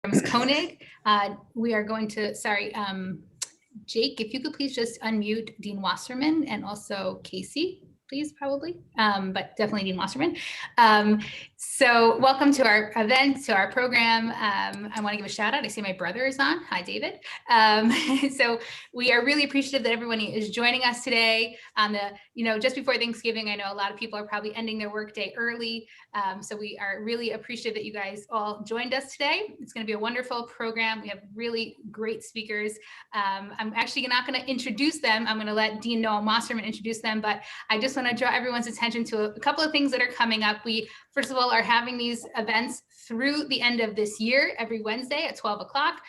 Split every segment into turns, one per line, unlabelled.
Koenig. We are going to, Jake, if you could please just unmute Dean Wasserman and also Casey, please, probably, but definitely Dean Wasserman. So welcome to our event, to our program. I want to give a shout out. I see my brother is on. Hi, David. So we are really appreciative that everyone is joining us today on the, just before Thanksgiving. I know a lot of people are probably ending their workday early. So we are really appreciative that you guys all joined us today. It's going to be a wonderful program. We have really great speakers. I'm actually not going to introduce them. I'm going to let Dean Noah Mosserman introduce them, but I just want to draw everyone's attention to a couple of things that are coming up. We, first of all, are having these events through the end of this year, every Wednesday at 12 o'clock.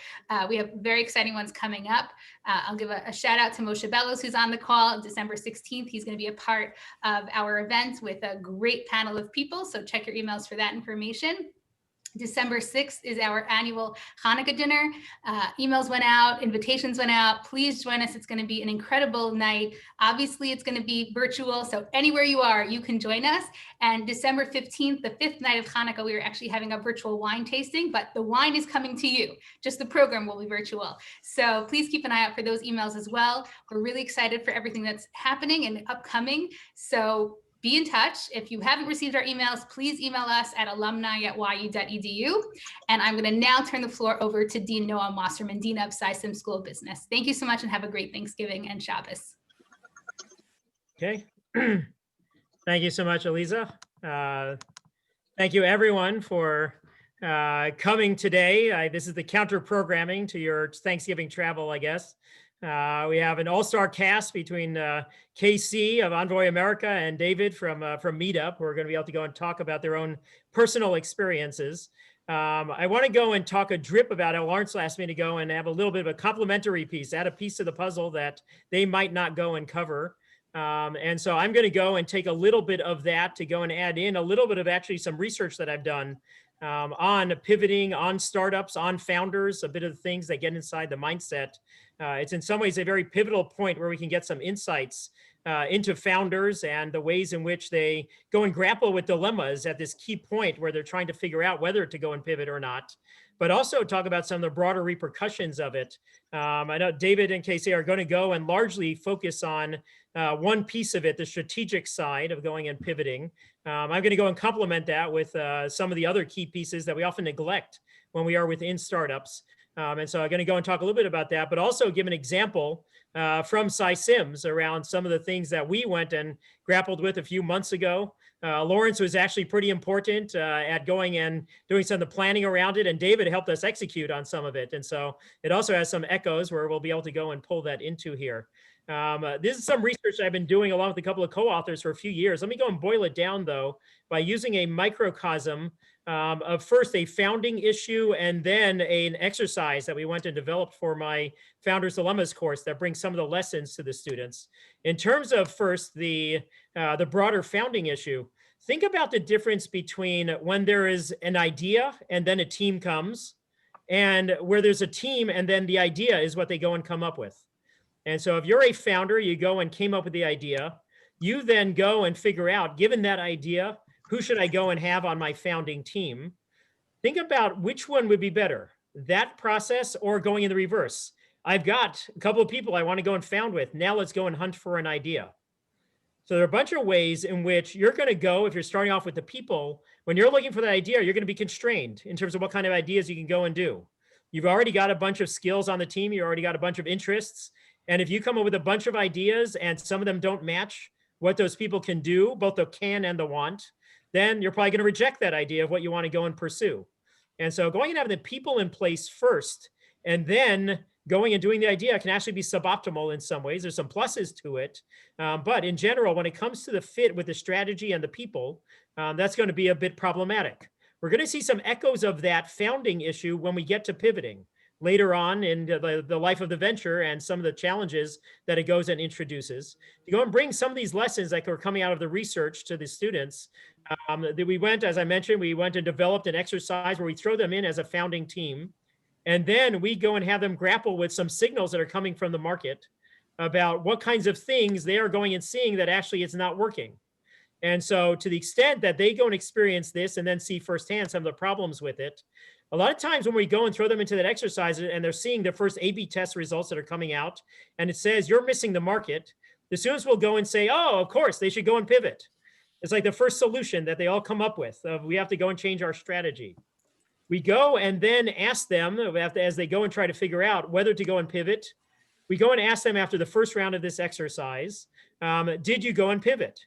We have very exciting ones coming up. I'll give a shout out to Moshe Bellows, who's on the call, December 16th. He's going to be a part of our event with a great panel of people. So check your emails for that information. December 6th is our annual Hanukkah dinner. Emails went out, invitations went out. Please join us. It's going to be an incredible night. Obviously, it's going to be virtual, so anywhere you are, you can join us. And December 15th, the fifth night of Hanukkah, we are actually having a virtual wine tasting, but the wine is coming to you. Just the program will be virtual. So please keep an eye out for those emails as well. We're really excited for everything that's happening and upcoming. So be in touch. If you haven't received our emails, please email us at alumni@yu.edu. And I'm going to now turn the floor over to Dean Noah Mosserman, Dean of SciSim School of Business. Thank you so much and have a great Thanksgiving and Shabbos.
Okay. Thank you so much, Eliza. Thank you everyone for coming today. This is the counter programming to your Thanksgiving travel, I guess. We have an all-star cast between KC of Envoy America and David from Meetup, who are going to be able to go and talk about their own personal experiences. I want to go and talk a drip about how Lawrence asked me to go and have a little bit of a complimentary piece, add a piece to the puzzle that they might not go and cover. And so I'm going to go and take a little bit of that to go and add in a little bit of actually some research that I've done on pivoting, on startups, on founders, a bit of the things that get inside the mindset. It's in some ways a very pivotal point where we can get some insights into founders and the ways in which they go and grapple with dilemmas at this key point where they're trying to figure out whether to go and pivot or not, but also talk about some of the broader repercussions of it. I know David and Casey are going to go and largely focus on one piece of it, the strategic side of going and pivoting. I'm going to go and complement that with some of the other key pieces that we often neglect when we are within startups. And so I'm going to go and talk a little bit about that, but also give an example from SciSims around some of the things that we went and grappled with a few months ago. Lawrence was actually pretty important at going and doing some of the planning around it, and David helped us execute on some of it. And so it also has some echoes where we'll be able to go and pull that into here. This is some research I've been doing along with a couple of co-authors for a few years. Let me go and boil it down, though, by using a microcosm of first a founding issue and then an exercise that we went and developed for my Founders Dilemmas course that brings some of the lessons to the students. In terms of first the broader founding issue, think about the difference between when there is an idea and then a team comes, and where there's a team and then the idea is what they go and come up with. And so if you're a founder, you go and came up with the idea, you then go and figure out, given that idea, who should I go and have on my founding team? Think about which one would be better, that process or going in the reverse. I've got a couple of people I want to go and found with. Now let's go and hunt for an idea. So there are a bunch of ways in which you're going to go, if you're starting off with the people, when you're looking for that idea, you're going to be constrained in terms of what kind of ideas you can go and do. You've already got a bunch of skills on the team. You already got a bunch of interests. And if you come up with a bunch of ideas and some of them don't match what those people can do, both the can and the want, then you're probably going to reject that idea of what you want to go and pursue. And so going and having the people in place first, and then going and doing the idea can actually be suboptimal in some ways. There's some pluses to it. But in general, when it comes to the fit with the strategy and the people, that's going to be a bit problematic. We're going to see some echoes of that founding issue when we get to pivoting later on in the life of the venture and some of the challenges that it goes and introduces. To go and bring some of these lessons that are coming out of the research to the students, that we went, as I mentioned, we went and developed an exercise where we throw them in as a founding team. And then we go and have them grapple with some signals that are coming from the market about what kinds of things they are going and seeing that actually it's not working. And so to the extent that they go and experience this and then see firsthand some of the problems with it, A lot of times when we go and throw them into that exercise and they're seeing their first A/B test results that are coming out, and it says you're missing the market, the students will go and say, oh, of course, they should go and pivot. It's like the first solution that they all come up with of we have to go and change our strategy. We go and then ask them as they go and try to figure out whether to go and pivot. We go and ask them after the first round of this exercise, did you go and pivot?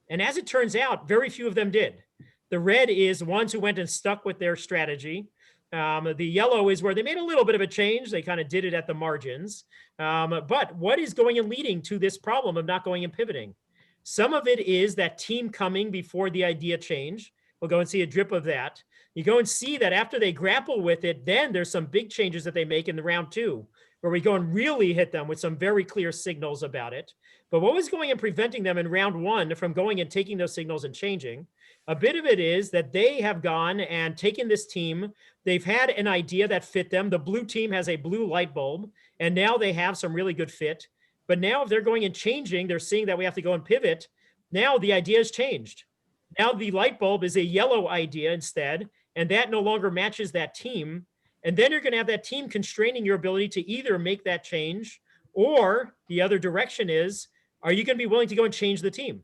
And as it turns out, very few of them did. The red is ones who went and stuck with their strategy. The yellow is where they made a little bit of a change. They kind of did it at the margins. But what is going and leading to this problem of not going and pivoting? Some of it is that team coming before the idea change. We'll go and see a drip of that. You go and see that after they grapple with it, then there's some big changes that they make in the round two, where we go and really hit them with some very clear signals about it. But what was going and preventing them in round one from going and taking those signals and changing? A bit of it is that they have gone and taken this team. They've had an idea that fit them. The blue team has a blue light bulb, and now they have some really good fit. But now if they're going and changing, they're seeing that we have to go and pivot. Now the idea has changed. Now the light bulb is a yellow idea instead, and that no longer matches that team. And then you're going to have that team constraining your ability to either make that change, or the other direction is, are you going to be willing to go and change the team?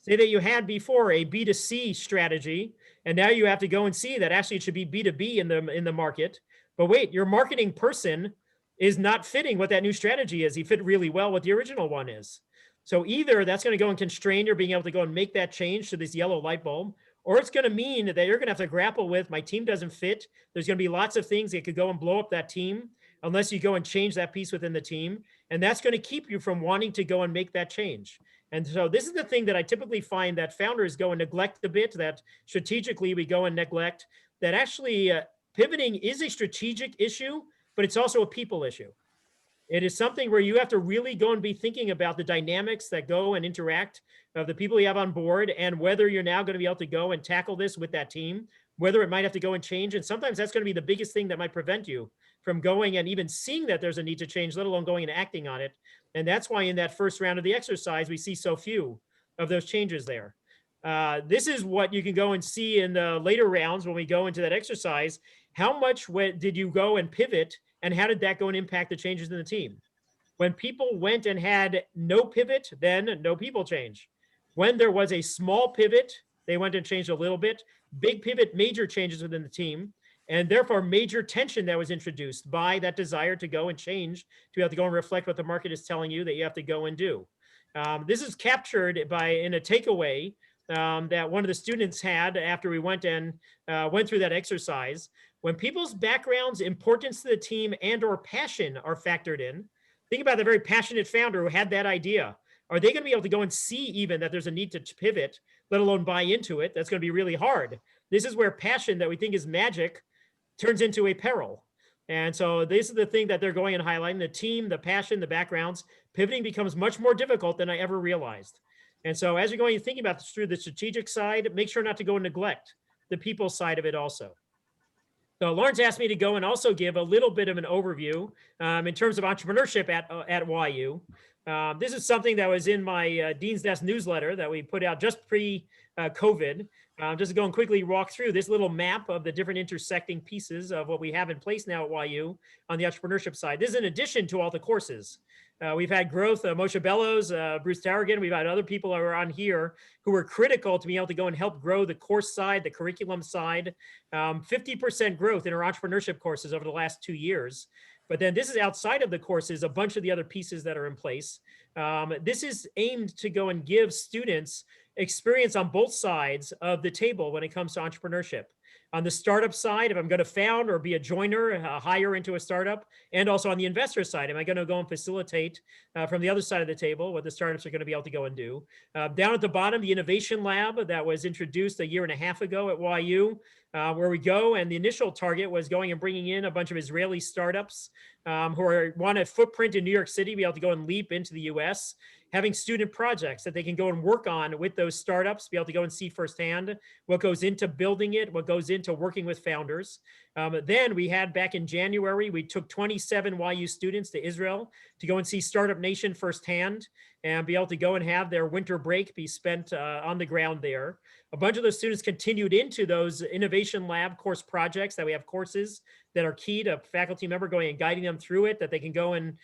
Say that you had before a B2C strategy, and now you have to go and see that actually it should be B2B in the market. But wait, your marketing person is not fitting what that new strategy is. He fit really well what the original one is. So either that's going to go and constrain your being able to go and make that change to this yellow light bulb, or it's going to mean that you're going to have to grapple with my team doesn't fit. There's going to be lots of things that could go and blow up that team unless you go and change that piece within the team. And that's going to keep you from wanting to go and make that change. And so this is the thing that I typically find that founders go and neglect a bit, that strategically we go and neglect, that actually pivoting is a strategic issue, but it's also a people issue. It is something where you have to really go and be thinking about the dynamics that go and interact of the people you have on board, and whether you're now going to be able to go and tackle this with that team, whether it might have to go and change. And sometimes that's going to be the biggest thing that might prevent you from going and even seeing that there's a need to change, let alone going and acting on it. And that's why in that first round of the exercise, we see so few of those changes there. This is what you can go and see in the later rounds when we go into that exercise. How much did you go and pivot, and how did that go and impact the changes in the team? When people went and had no pivot, then no people change. When there was a small pivot, they went and changed a little bit. Big pivot, major changes within the team, and therefore major tension that was introduced by that desire to go and change, to have to go and reflect what the market is telling you that you have to go and do. This is captured in a takeaway that one of the students had after we went through that exercise. When people's backgrounds, importance to the team, and or passion are factored in, think about the very passionate founder who had that idea. Are they going to be able to go and see even that there's a need to pivot, let alone buy into it? That's going to be really hard. This is where passion that we think is magic turns into a peril. And so this is the thing that they're going and highlighting: the team, the passion, the backgrounds. Pivoting becomes much more difficult than I ever realized. And so as you're going and thinking about this through the strategic side, make sure not to go and neglect the people side of it also. So Lawrence asked me to go and also give a little bit of an overview in terms of entrepreneurship at YU. This is something that was in my Dean's Desk newsletter that we put out just pre-COVID. Just to go and quickly walk through this little map of the different intersecting pieces of what we have in place now at YU on the entrepreneurship side. This is in addition to all the courses. We've had growth, Moshe Bellows, Bruce Tarragon. We've had other people who are on here who were critical to be able to go and help grow the course side, the curriculum side. 50% growth in our entrepreneurship courses over the last 2 years. But then this is outside of the courses, a bunch of the other pieces that are in place. This is aimed to go and give students experience on both sides of the table when it comes to entrepreneurship. On the startup side, if I'm going to found or be a joiner, hire into a startup, and also on the investor side, am I going to go and facilitate from the other side of the table what the startups are going to be able to go and do? Down at the bottom, the innovation lab that was introduced 1.5 years ago at YU, where we go, and the initial target was going and bringing in a bunch of Israeli startups who want a footprint in New York City, be able to go and leap into the US, having student projects that they can go and work on with those startups, be able to go and see firsthand what goes into building it, what goes into working with founders. Then we had back in January, we took 27 YU students to Israel to go and see Startup Nation firsthand. and be able to go and have their winter break be spent on the ground there. A bunch of those students continued into those innovation lab course projects that we have courses that are key to a faculty member going and guiding them through it, that they can go and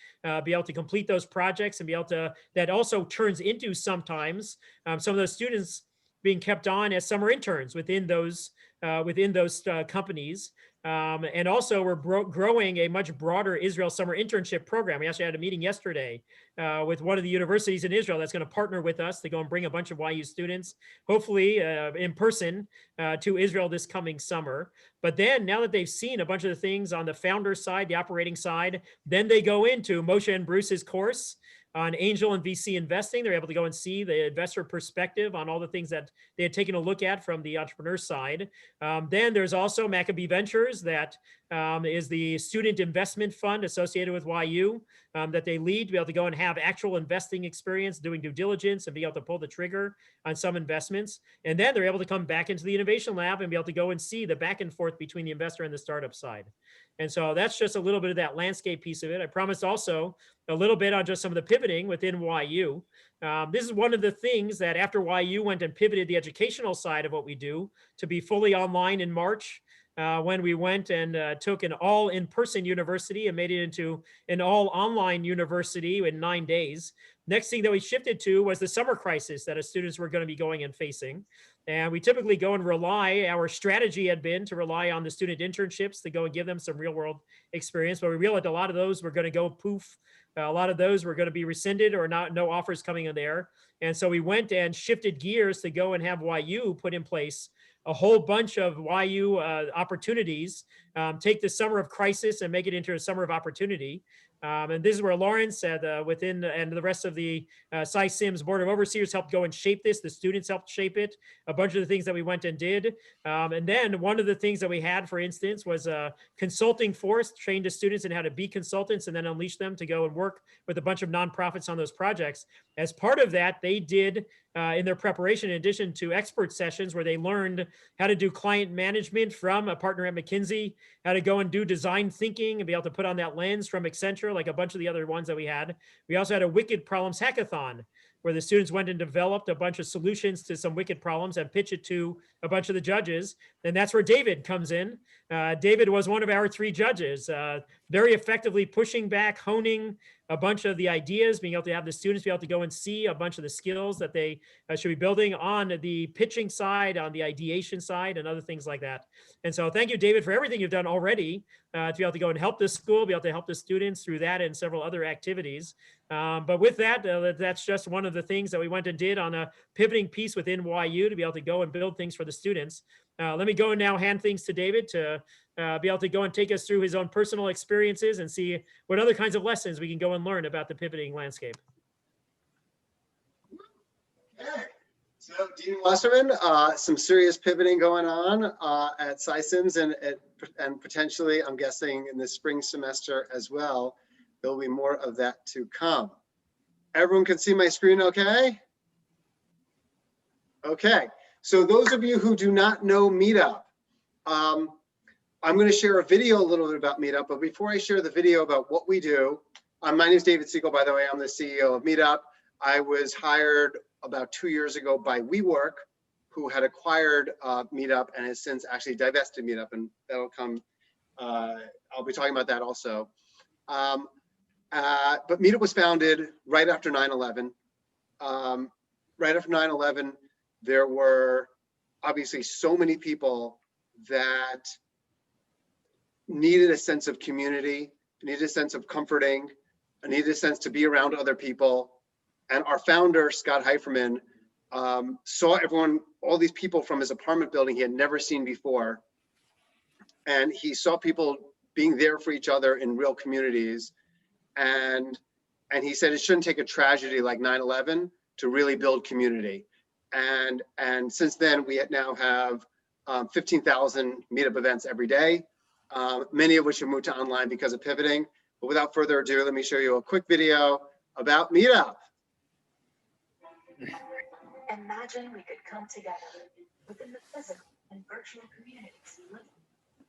be able to complete those projects and be able to, that also turns into sometimes some of those students being kept on as summer interns within those companies. And also we're growing a much broader Israel summer internship program. We actually had a meeting yesterday with one of the universities in Israel that's going to partner with us to go and bring a bunch of YU students, hopefully in person, to Israel this coming summer. But then now that they've seen a bunch of the things on the founder side, the operating side, then they go into Moshe and Bruce's course on angel and VC investing. They're able to go and see the investor perspective on all the things that they had taken a look at from the entrepreneur side. Then there's also Maccabee Ventures, that is the student investment fund associated with YU that they lead to be able to go and have actual investing experience, doing due diligence, and be able to pull the trigger on some investments. And then they're able to come back into the innovation lab and be able to go and see the back and forth between the investor and the startup side. And so that's just a little bit of that landscape piece of it. I promised also a little bit on just some of the pivoting within YU. This is one of the things that after YU went and pivoted the educational side of what we do to be fully online in March, when we went and took an all in-person university and made it into an all online university in 9 days. Next thing that we shifted to was the summer crisis that our students were going to be going and facing. And we typically go and rely, our strategy had been to rely on the student internships to go and give them some real world experience. But we realized a lot of those were going to go poof. A lot of those were going to be rescinded or not, no offers coming in there. And so we went and shifted gears to go and have YU put in place a whole bunch of YU opportunities, take the summer of crisis and make it into a summer of opportunity. And this is where Lawrence within and the rest of the SciSims Board of Overseers helped go and shape this. The students helped shape it. A bunch of the things that we went and did. And then one of the things that we had, for instance, was a consulting force, trained the students in how to be consultants and then unleash them to go and work with a bunch of nonprofits on those projects. As part of that, they did in their preparation, in addition to expert sessions where they learned how to do client management from a partner at McKinsey, how to go and do design thinking and be able to put on that lens from Accenture, like a bunch of the other ones that we had. We also had a Wicked Problems Hackathon, where the students went and developed a bunch of solutions to some wicked problems and pitch it to a bunch of the judges. And that's where David comes in. David was one of our 3 judges, very effectively pushing back, honing a bunch of the ideas, being able to have the students be able to go and see a bunch of the skills that they should be building on the pitching side, on the ideation side, and other things like that. And so thank you, David, for everything you've done already to be able to go and help this school, be able to help the students through that and several other activities. But with that, that's just one of the things that we went and did on a pivoting piece within YU to be able to go and build things for the students. Let me go and now hand things to David to be able to go and take us through his own personal experiences and see what other kinds of lessons we can go and learn about the pivoting landscape.
Okay. So Dean Wasserman, some serious pivoting going on at SciSims and potentially, I'm guessing, in the spring semester as well. There'll be more of that to come. Everyone can see my screen okay? Okay, so those of you who do not know Meetup, I'm going to share a video a little bit about Meetup, but before I share the video about what we do, my name is David Siegel, by the way. I'm the CEO of Meetup. I was hired about 2 years ago by WeWork, who had acquired Meetup and has since actually divested Meetup, and that'll come, I'll be talking about that also. But Meetup was founded right after 9/11. Right after 9/11, there were obviously so many people that needed a sense of community, needed a sense of comforting, needed a sense to be around other people. And our founder, Scott Heiferman, saw everyone, all these people from his apartment building he had never seen before. And he saw people being there for each other in real communities. And he said it shouldn't take a tragedy like 9/11 to really build community. And since then, we now have 15,000 Meetup events every day, many of which have moved to online because of pivoting. But without further ado, let me show you a quick video about Meetup.
Imagine we could come together within the physical and virtual communities we live in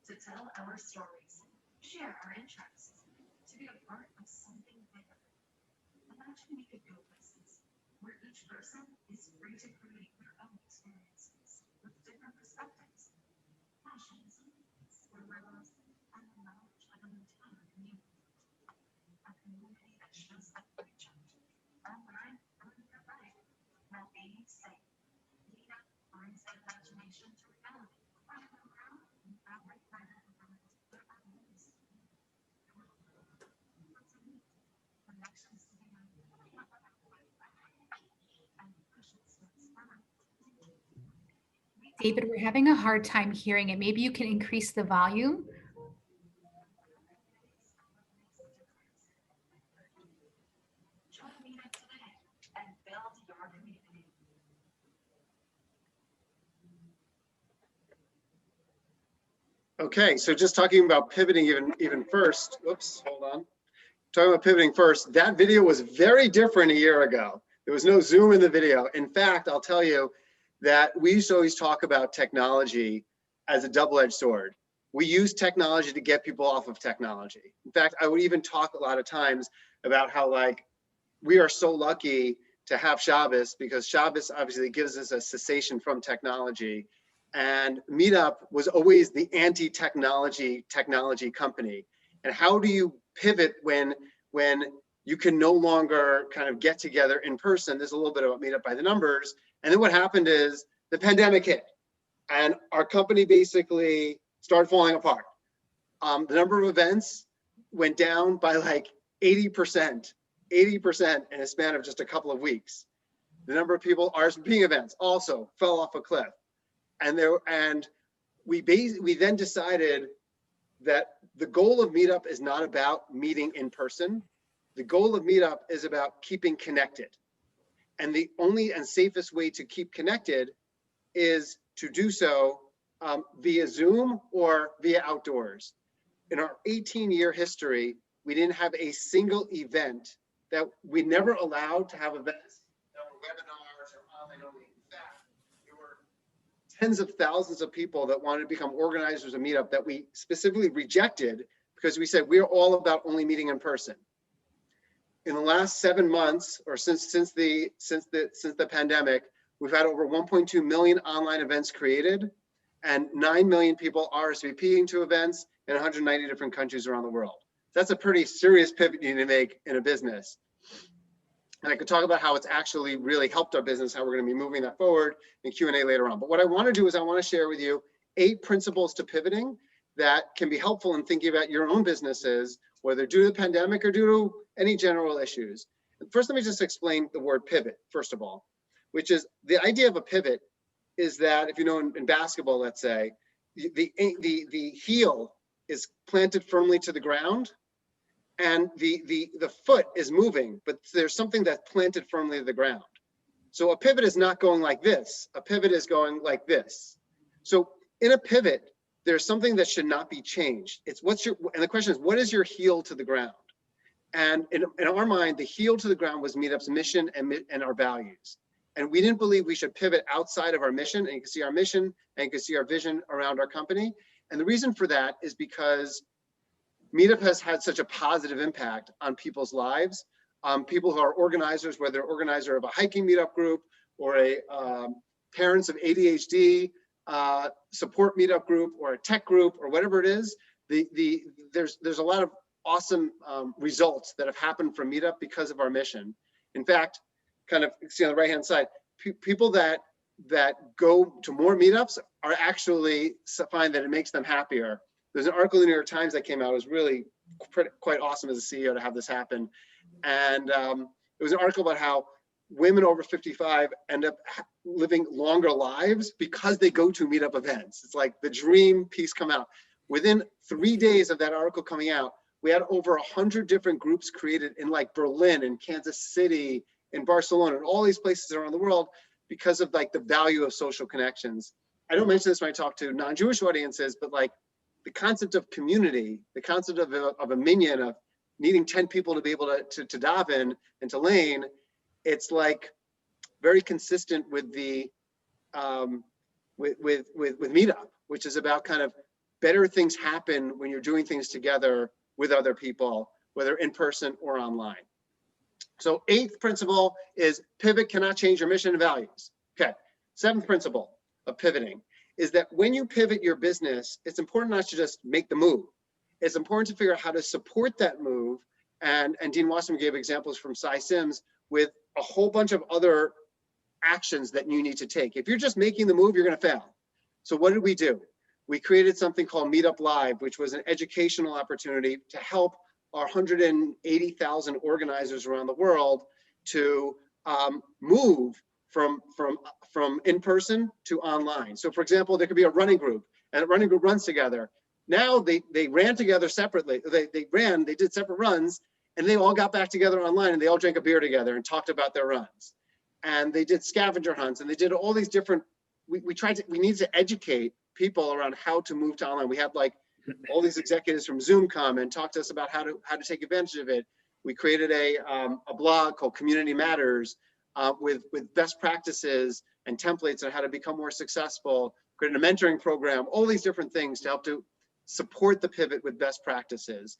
to tell our stories, share our interests, to be a part of something bigger. Imagine we could go places where each person is free to create their own experiences with different perspectives, passions, dilemmas, and the knowledge of an entire community. A community that shows up for each other, online or in real life, while being safe. Meetup brings that imagination to reality. Every kind of environment there are ways to meet. Connections to be made, and pushes to experiment.
David, we're having a hard time hearing it. Maybe you can increase the volume.
Join Meetup today and build your community.
Okay, so just talking about pivoting even first, whoops, hold on. Talking about pivoting first, that video was very different a year ago. There was no Zoom in the video. In fact, I'll tell you that we used to always talk about technology as a double-edged sword. We use technology to get people off of technology. In fact, I would even talk a lot of times about how like we are so lucky to have Shabbos, because Shabbos obviously gives us a cessation from technology. And Meetup was always the anti-technology company. And how do you pivot when you can no longer kind of get together in person? There's a little bit about Meetup by the numbers. And then what happened is the pandemic hit and our company basically started falling apart. The number of events went down by like 80% in a span of just a couple of weeks. The number of people RSVPing events also fell off a cliff. And we then decided that the goal of Meetup is not about meeting in person. The goal of Meetup is about keeping connected. And the only and safest way to keep connected is to do so via Zoom or via outdoors. In our 18-year history, we didn't have a single event that we never allowed to have events that were webinars or online only. In fact, there were tens of thousands of people that wanted to become organizers of Meetup that we specifically rejected because we said we're all about only meeting in person. In the last 7 months, or since the pandemic, we've had over 1.2 million online events created, and 9 million people RSVPing to events in 190 different countries around the world. That's a pretty serious pivot you need to make in a business. And I could talk about how it's actually really helped our business, how we're going to be moving that forward in Q&A later on. But what I want to do is I want to share with you 8 principles to pivoting that can be helpful in thinking about your own businesses, whether due to the pandemic or due to any general issues. First, let me just explain the word pivot, first of all, which is the idea of a pivot is that, if you know in basketball, let's say, the heel is planted firmly to the ground and the foot is moving, but there's something that's planted firmly to the ground. So a pivot is not going like this. A pivot is going like this. So in a pivot, there's something that should not be changed. It's and the question is, what is your heel to the ground? And in our mind, the heel to the ground was Meetup's mission and our values. And we didn't believe we should pivot outside of our mission. And you can see our mission and you can see our vision around our company. And the reason for that is because Meetup has had such a positive impact on people's lives. People who are organizers, whether they're organizer of a hiking Meetup group or a parents of ADHD support Meetup group or a tech group or whatever it is, there's a lot of awesome results that have happened from Meetup because of our mission. In fact, kind of see on the right-hand side, people that go to more Meetups are actually find that it makes them happier. There's an article in the New York Times that came out. It was really quite awesome as a CEO to have this happen. And it was an article about how women over 55 end up living longer lives because they go to Meetup events. It's like the dream piece come out. Within 3 days of that article coming out, we had over 100 different groups created in like Berlin and Kansas City and Barcelona and all these places around the world because of like the value of social connections. I don't mention this when I talk to non-Jewish audiences, but like the concept of community, the concept of a minyan, of needing 10 people to be able to daven and to lane, it's like very consistent with the with Meetup, which is about kind of better things happen when you're doing things together with other people, whether in person or online. So 8th principle is pivot cannot change your mission and values. Okay. 7th principle of pivoting is that when you pivot your business, it's important not to just make the move. It's important to figure out how to support that move. And Dean Wasserman gave examples from Cy Sims with a whole bunch of other actions that you need to take. If you're just making the move, you're going to fail. So what did we do? We created something called Meetup Live, which was an educational opportunity to help our 180,000 organizers around the world to move from in-person to online. So for example, there could be a running group, and a running group runs together. Now they ran together separately. They did separate runs, and they all got back together online, and they all drank a beer together and talked about their runs. And they did scavenger hunts, and they did all these different, we need to educate people around how to move to online. We had like all these executives from Zoom come and talk to us about how to take advantage of it. We created a blog called Community Matters with best practices and templates on how to become more successful, created a mentoring program, all these different things to help to support the pivot with best practices.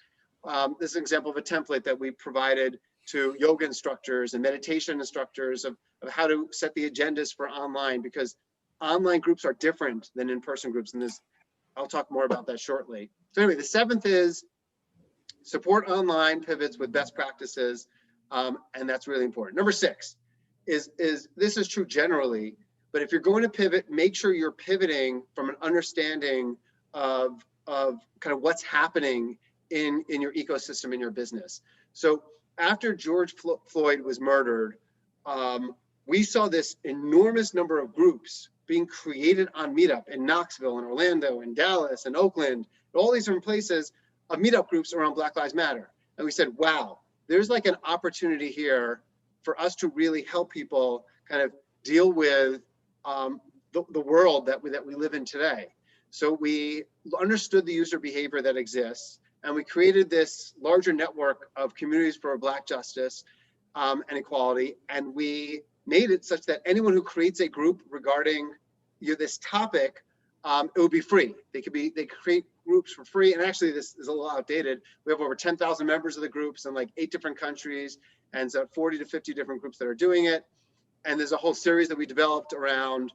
This is an example of a template that we provided to yoga instructors and meditation instructors of how to set the agendas for online, because online groups are different than in-person groups. And I'll talk more about that shortly. So anyway, the 7th is support online pivots with best practices. And that's really important. Number 6 is this is true generally, but if you're going to pivot, make sure you're pivoting from an understanding of kind of what's happening in your ecosystem, in your business. So after George Floyd was murdered, we saw this enormous number of groups being created on Meetup in Knoxville and Orlando and Dallas and Oakland, all these different places of Meetup groups around Black Lives Matter. And we said, wow, there's like an opportunity here for us to really help people kind of deal with the world that we live in today. So we understood the user behavior that exists, and we created this larger network of communities for Black justice and equality. And we made it such that anyone who creates a group regarding this topic, it would be free. They could create groups for free. And actually, this is a little outdated. We have over 10,000 members of the groups in like 8 different countries, and so 40 to 50 different groups that are doing it. And there's a whole series that we developed around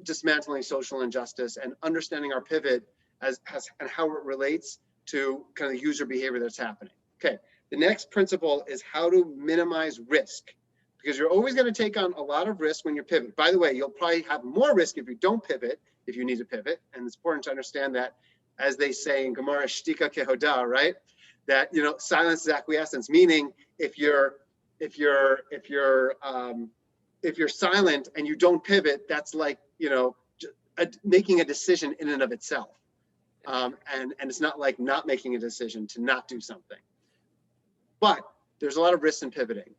dismantling social injustice and understanding our pivot and how it relates to kind of user behavior that's happening. Okay, the next principle is how to minimize risk, because you're always going to take on a lot of risk when you pivot. By the way, you'll probably have more risk if you don't pivot, if you need to pivot. And it's important to understand that, as they say in Gemara, shtika kehoda, right? That, silence is acquiescence, meaning if you're silent and you don't pivot, that's like, making a decision in and of itself. And it's not like not making a decision to not do something. But there's a lot of risks in pivoting.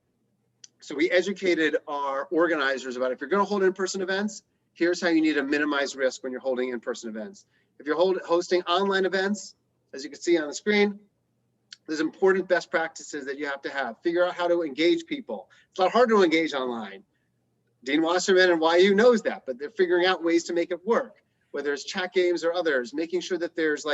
So we educated our organizers about, if you're going to hold in-person events, here's how you need to minimize risk when you're holding in-person events. If you're hosting online events, as you can see on the screen, there's important best practices that you have to have. Figure out how to engage people. It's a lot harder to engage online. Dean Wasserman and YU knows that, but they're figuring out ways to make it work, whether it's chat games or others, making sure that there's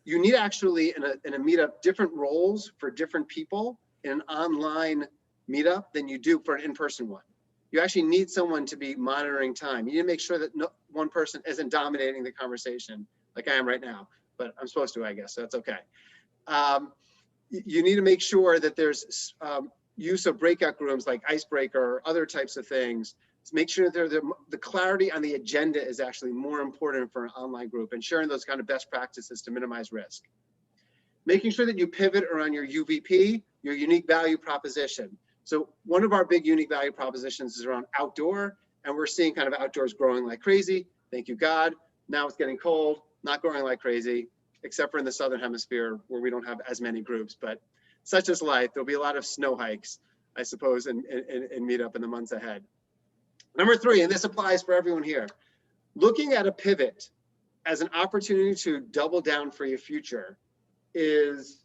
you need actually in a meetup different roles for different people in an online meetup than you do for an in-person one. You actually need someone to be monitoring time. You need to make sure that one person isn't dominating the conversation like I am right now, but I'm supposed to, I guess, so that's okay. You need to make sure that there's use of breakout rooms like Icebreaker or other types of things. To make sure that the clarity on the agenda is actually more important for an online group, and sharing those kind of best practices to minimize risk. Making sure that you pivot around your UVP, your unique value proposition. So one of our big unique value propositions is around outdoor, and we're seeing kind of outdoors growing like crazy. Thank you, God. Now it's getting cold, not growing like crazy, except for in the Southern Hemisphere where we don't have as many groups, but such is life. There'll be a lot of snow hikes, I suppose, in Meetup in the months ahead. Number 3, and this applies for everyone here, looking at a pivot as an opportunity to double down for your future is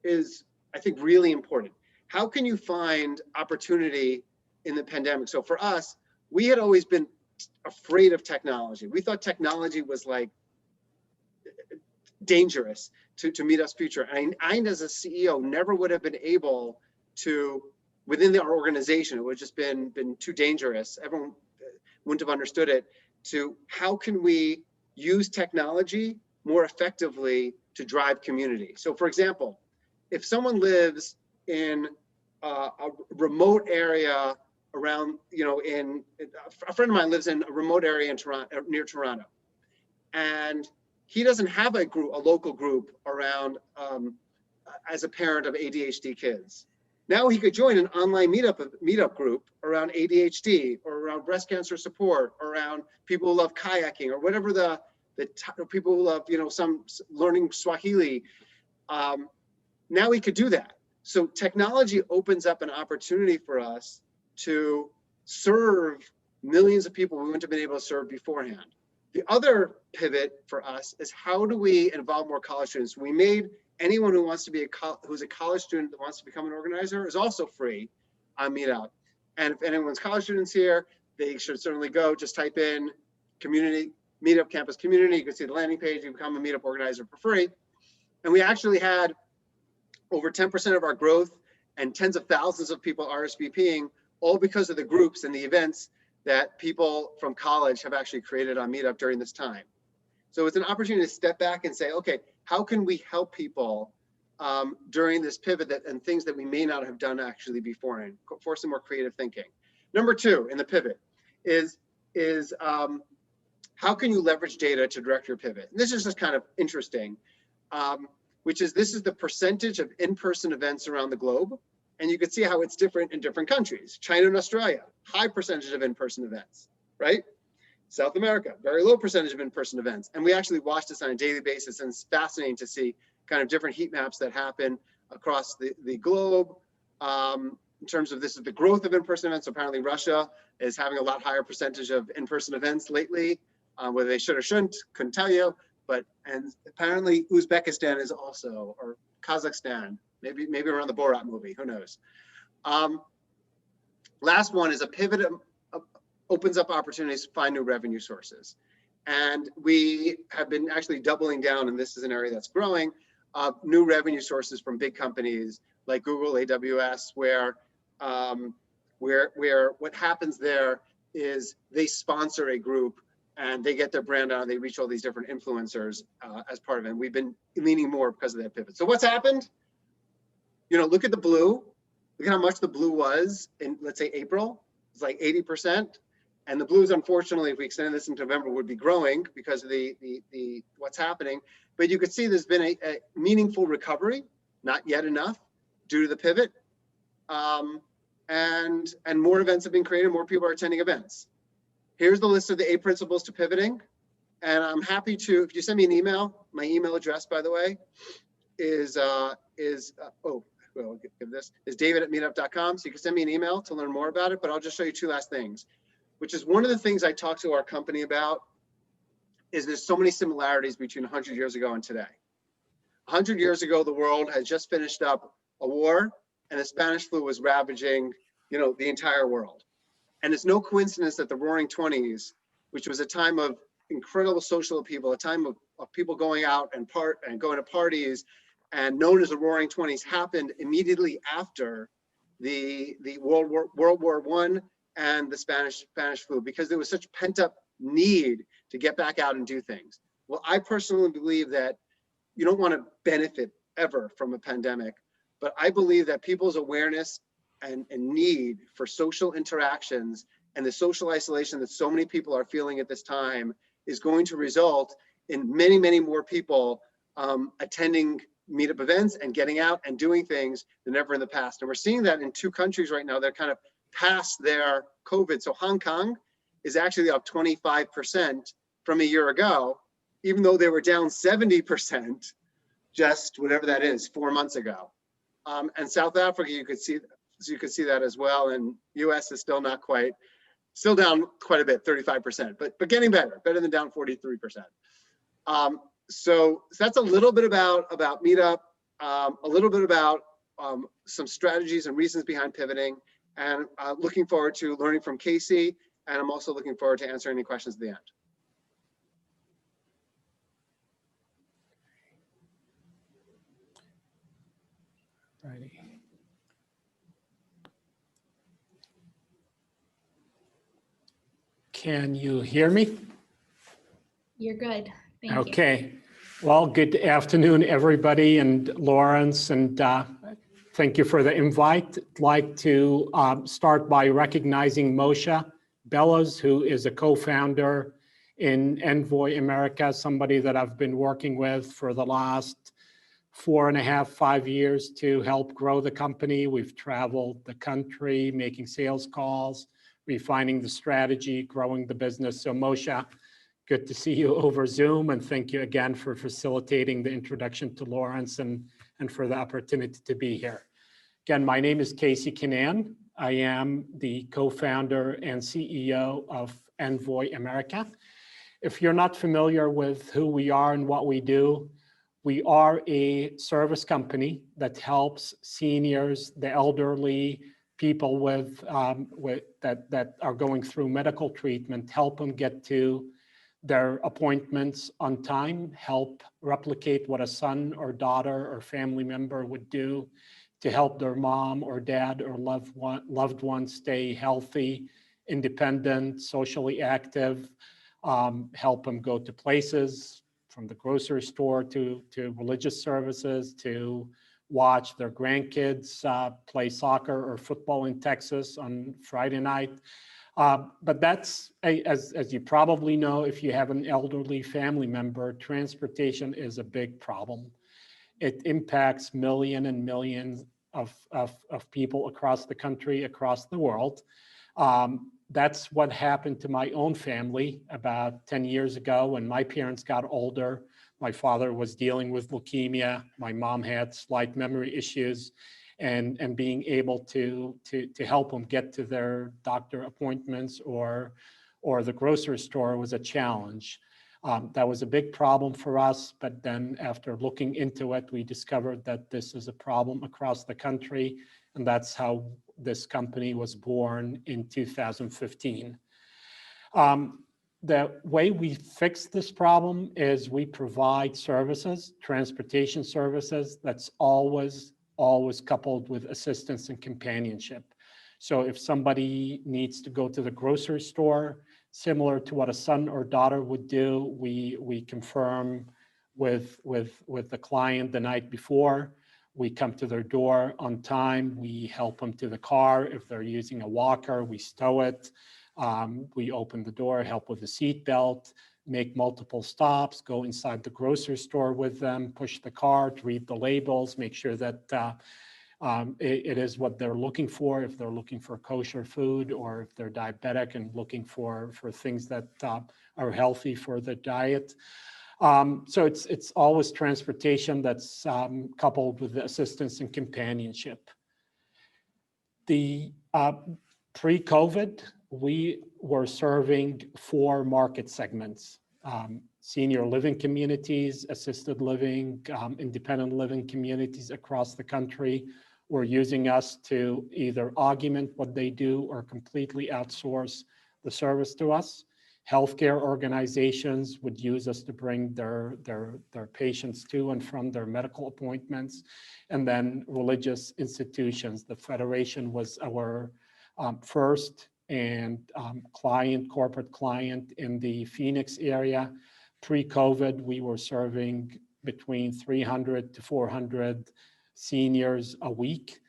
I think really important. How can you find opportunity in the pandemic? So for us, we had always been afraid of technology. We thought technology was like dangerous to Meetup's future. And I, as a CEO, never would have been able to, within our organization, it would have just been too dangerous. Everyone wouldn't have understood it. To how can we use technology more effectively to drive community? So for example, if someone lives in a remote area around, a friend of mine lives in a remote area in Toronto, near Toronto, and he doesn't have a local group around as a parent of ADHD kids. Now he could join an online meetup group around ADHD, or around breast cancer support, or around people who love kayaking, or whatever the people who love, some learning Swahili. Now he could do that. So technology opens up an opportunity for us to serve millions of people we wouldn't have been able to serve beforehand. The other pivot for us is, how do we involve more college students? We made anyone who wants to be who's a college student that wants to become an organizer is also free on Meetup. And if anyone's college students here, they should certainly go. Just type in community, Meetup campus community. You can see the landing page. You become a Meetup organizer for free. And we actually had over 10% of our growth and tens of thousands of people RSVPing, all because of the groups and the events that people from college have actually created on Meetup during this time. So it's an opportunity to step back and say, okay, how can we help people during this pivot and things that we may not have done actually beforehand, for some more creative thinking. Number two in the pivot is how can you leverage data to direct your pivot? And this is just kind of interesting, which is, this is the percentage of in-person events around the globe. And you can see how it's different in different countries. China and Australia, high percentage of in-person events, right? South America, very low percentage of in-person events. And we actually watch this on a daily basis, and it's fascinating to see kind of different heat maps that happen across the globe. In terms of, this is the growth of in-person events. Apparently Russia is having a lot higher percentage of in-person events lately, whether they should or shouldn't, couldn't tell you. And apparently Uzbekistan is also, or Kazakhstan, maybe around the Borat movie, who knows. Last one is a pivot opens up opportunities to find new revenue sources. And we have been actually doubling down, and this is an area that's growing, new revenue sources from big companies like Google, AWS, where what happens there is they sponsor a group and they get their brand out and they reach all these different influencers as part of it. And we've been leaning more because of that pivot. So what's happened? Look at the blue. Look at how much the blue was in, let's say, April. It's like 80%. And the blues, unfortunately, if we extended this into November, would be growing because of the what's happening. But you could see there's been a meaningful recovery, not yet enough, due to the pivot. And more events have been created, more people are attending events. Here's the list of the 8 principles to pivoting. And I'm happy to, if you send me an email, my email address, by the way, is david@meetup.com. So you can send me an email to learn more about it, but I'll just show you 2 last things, which is one of the things I talked to our company about is there's so many similarities between 100 years ago and today. 100 years ago, the world had just finished up a war, and the Spanish flu was ravaging, the entire world. And it's no coincidence that the Roaring 20s, which was a time of incredible social upheaval, a time of people going out and going to parties, and known as the Roaring 20s, happened immediately after the World War I and the Spanish flu, because there was such pent-up need to get back out and do things. Well, I personally believe that you don't want to benefit ever from a pandemic, but I believe that people's awareness and need for social interactions and the social isolation that so many people are feeling at this time is going to result in many, many more people attending meetup events and getting out and doing things than ever in the past. And we're seeing that in 2 countries right now that are kind of past their COVID. So Hong Kong is actually up 25% from a year ago, even though they were down 70% just whatever that is, 4 months ago. And South Africa, you could see that as well. And US is still not quite, still down quite a bit, 35%, but getting better than down 43%. So that's a little bit about Meetup, a little bit about some strategies and reasons behind pivoting, and looking forward to learning from Casey. And I'm also looking forward to answering any questions at the end.
Righty. Can you hear me?
You're good. Thank you.
Okay. Well, good afternoon, everybody, and Lawrence, and thank you for the invite. I'd like to start by recognizing Moshe Bellows, who is a co-founder in Envoy America, somebody that I've been working with for the last 4.5, 5 years to help grow the company. We've traveled the country, making sales calls, refining the strategy, growing the business. So Moshe, good to see you over Zoom, and thank you again for facilitating the introduction to Lawrence and for the opportunity to be here. Again, my name is Casey Kinnan. I am the co-founder and CEO of Envoy America. If you're not familiar with who we are and what we do, we are a service company that helps seniors, the elderly, people that are going through medical treatment, help them get to their appointments on time, help replicate what a son or daughter or family member would do to help their mom or dad or loved one stay healthy, independent, socially active, help them go to places from the grocery store to religious services, to watch their grandkids play soccer or football in Texas on Friday night. But that's, as you probably know, if you have an elderly family member, transportation is a big problem. It impacts millions and millions of people across the country, across the world. That's what happened to my own family about 10 years ago when my parents got older. My father was dealing with leukemia. My mom had slight memory issues. And being able to help them get to their doctor appointments or the grocery store was a challenge. That was a big problem for us, but then after looking into it, we discovered that this is a problem across the country, and that's how this company was born in 2015. The way we fix this problem is we provide services, transportation services, that's always coupled with assistance and companionship. So if somebody needs to go to the grocery store, similar to what a son or daughter would do, we confirm with the client the night before. We come to their door on time. We help them to the car. If they're using a walker, we stow it. We open the door, help with the seat belt, make multiple stops, go inside the grocery store with them, push the cart, read the labels, make sure that it is what they're looking for, if they're looking for kosher food or if they're diabetic and looking for things that are healthy for the diet. So it's always transportation that's coupled with the assistance and companionship. The pre-COVID, we were serving 4 market segments: senior living communities, assisted living, independent living communities across the country were using us to either augment what they do or completely outsource the service to us. Healthcare organizations would use us to bring their patients to and from their medical appointments. And then religious institutions. The Federation was our first and corporate client in the Phoenix area. Pre-COVID, we were serving between 300 to 400 seniors a week,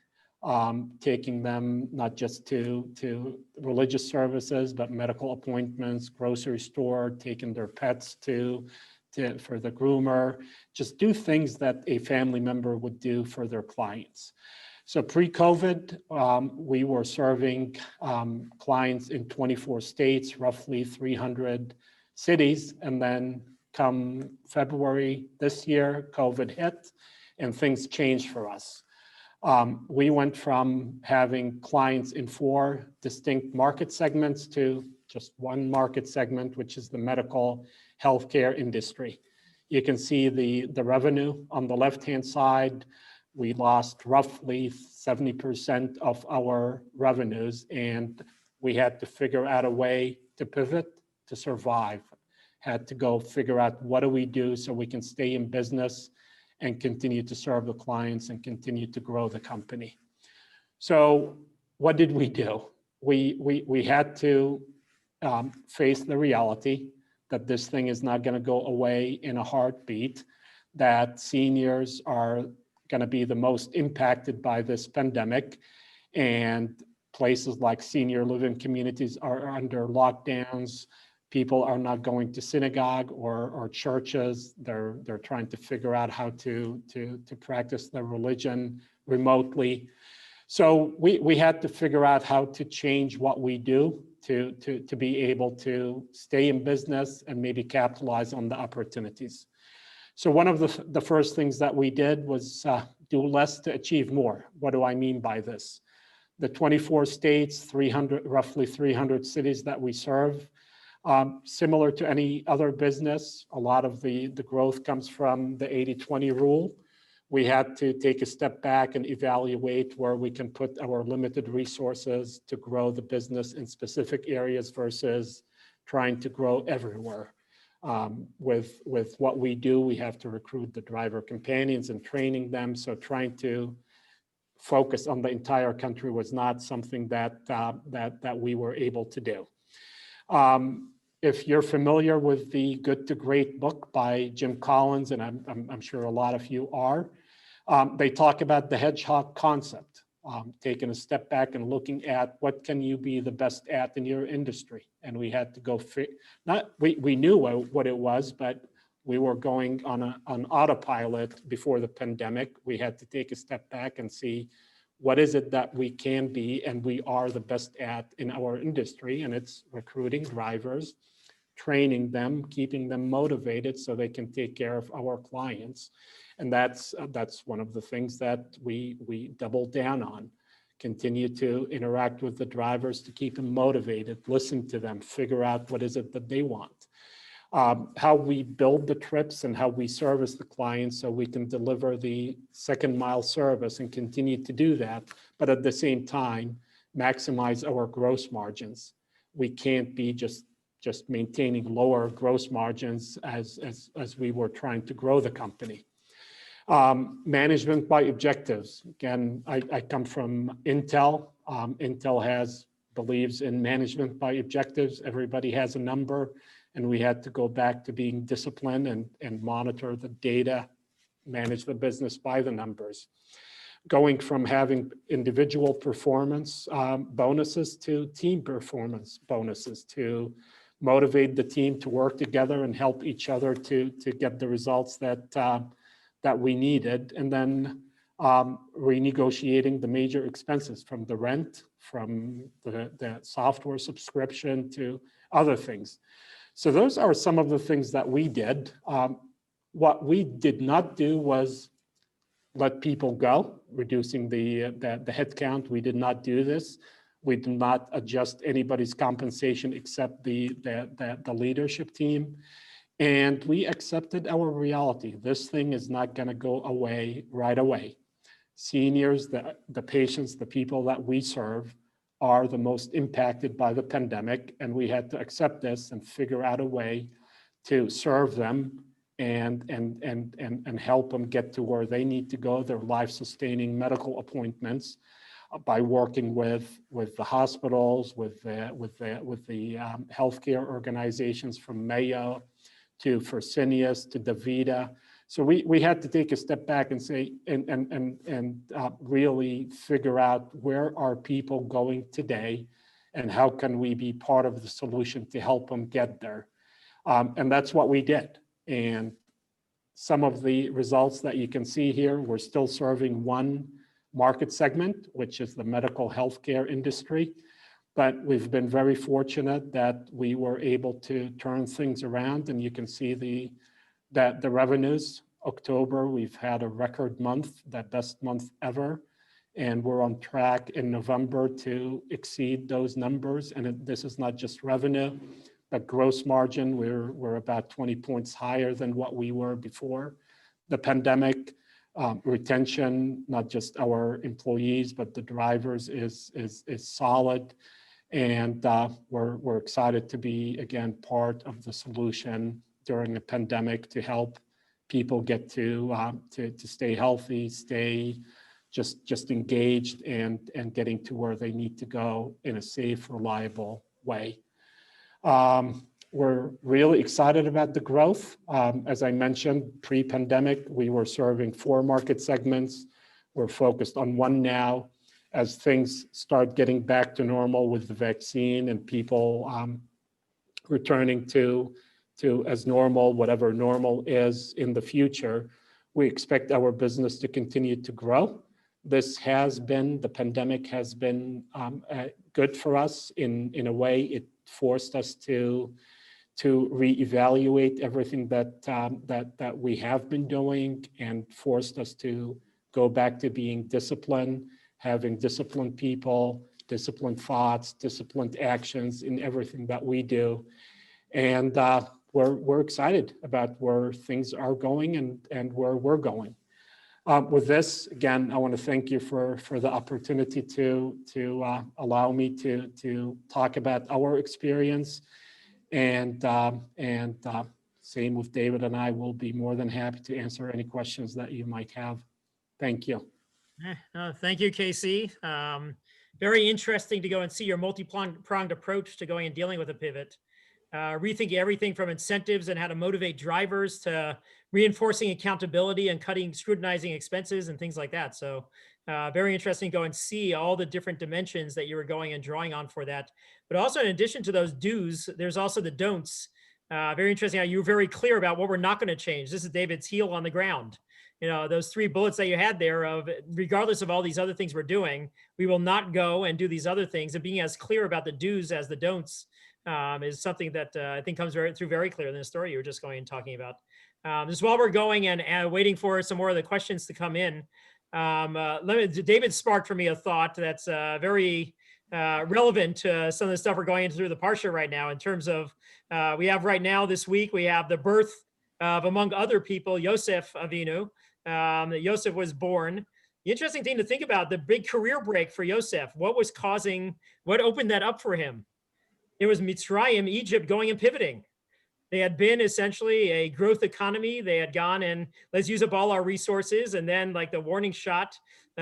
taking them not just to religious services, but medical appointments, grocery store, taking their pets for the groomer, just do things that a family member would do for their clients. So pre-COVID, we were serving clients in 24 states, roughly 300 cities. And then come February this year, COVID hit and things changed for us. We went from having clients in 4 distinct market segments to just one market segment, which is the medical healthcare industry. You can see the revenue on the left-hand side. We lost roughly 70% of our revenues, and we had to figure out a way to pivot to survive. Had to go figure out what do we do so we can stay in business and continue to serve the clients and continue to grow the company. So what did we do? We had to face the reality that this thing is not going to go away in a heartbeat, that seniors are going to be the most impacted by this pandemic, and places like senior living communities are under lockdowns. People are not going to synagogue or churches. They're trying to figure out how to practice their religion remotely. So we had to figure out how to change what we do to be able to stay in business and maybe capitalize on the opportunities. So one of the first things that we did was do less to achieve more. What do I mean by this? The 24 states, roughly 300 cities that we serve, similar to any other business, a lot of the growth comes from the 80-20 rule. We had to take a step back and evaluate where we can put our limited resources to grow the business in specific areas versus trying to grow everywhere. With what we do, we have to recruit the driver companions and training them. So trying to focus on the entire country was not something that we were able to do. If you're familiar with the Good to Great book by Jim Collins, and I'm sure a lot of you are, they talk about the Hedgehog Concept, taking a step back and looking at what can you be the best at in your industry. And we had to go, we knew what it was, but we were going on autopilot before the pandemic. We had to take a step back and see what is it that we can be and we are the best at in our industry. And it's recruiting drivers, training them, keeping them motivated so they can take care of our clients. And that's one of the things that we doubled down on. Continue to interact with the drivers to keep them motivated, listen to them, figure out what is it that they want. How we build the trips and how we service the clients so we can deliver the second mile service and continue to do that, but at the same time, maximize our gross margins. We can't be just maintaining lower gross margins as we were trying to grow the company. Management by objectives. Again, I come from Intel. Intel believes in management by objectives. Everybody has a number, and we had to go back to being disciplined and monitor the data, manage the business by the numbers. Going from having individual performance bonuses to team performance bonuses to motivate the team to work together and help each other to get the results that we needed, and then renegotiating the major expenses from the rent, from the software subscription to other things. So those are some of the things that we did. What we did not do was let people go, reducing the headcount. We did not do this. We did not adjust anybody's compensation except the leadership team. And we accepted our reality. This thing is not going to go away right away. Seniors, the patients, the people that we serve are the most impacted by the pandemic, and we had to accept this and figure out a way to serve them and help them get to where they need to go, their life-sustaining medical appointments, by working with the hospitals, with the healthcare organizations from Mayo to Fresenius to DaVita. So we had to take a step back and say, and really figure out where are people going today and how can we be part of the solution to help them get there. And that's what we did. And some of the results that you can see here, we're still serving one market segment, which is the medical healthcare industry. But we've been very fortunate that we were able to turn things around, and you can see the revenues. October, we've had a record month, the best month ever, and we're on track in November to exceed those numbers. And this is not just revenue, but gross margin. We're about 20 points higher than what we were before the pandemic. Retention, not just our employees, but the drivers is solid. And we're excited to be, again, part of the solution during a pandemic to help people get to stay healthy, stay just engaged and getting to where they need to go in a safe, reliable way. We're really excited about the growth. As I mentioned, pre-pandemic, we were serving 4 market segments. We're focused on 1 now. As things start getting back to normal with the vaccine and people returning to as normal, whatever normal is in the future, we expect our business to continue to grow. The pandemic has been good for us in a way. It forced us to reevaluate everything that we have been doing and forced us to go back to being disciplined, having disciplined people, disciplined thoughts, disciplined actions in everything that we do. And we're excited about where things are going and where we're going. With this, again, I want to thank you for the opportunity to allow me to talk about our experience. And same with David and I will be more than happy to answer any questions that you might have. Thank you.
Thank you, Casey. Very interesting to go and see your multi-pronged approach to going and dealing with a pivot. Rethinking everything from incentives and how to motivate drivers to reinforcing accountability and scrutinizing expenses and things like that. So very interesting to go and see all the different dimensions that you were going and drawing on for that. But also in addition to those do's, there's also the don'ts. Very interesting how you were very clear about what we're not going to change. This is David's heel on the ground. Those 3 bullets that you had there of regardless of all these other things we're doing, we will not go and do these other things. And being as clear about the do's as the don'ts is something that I think comes through very clear in the story you were just going and talking about. Just while we're going and waiting for some more of the questions to come in, David sparked for me a thought that's very relevant to some of the stuff we're going into through the Parsha right now in terms of we have right now this week, we have the birth of, among other people, Yosef Avinu. Yosef was born. The interesting thing to think about, the big career break for Yosef, what opened that up for him? It was Mitzrayim, Egypt, going and pivoting. They had been essentially a growth economy. They had gone and let's use up all our resources. And then like the warning shot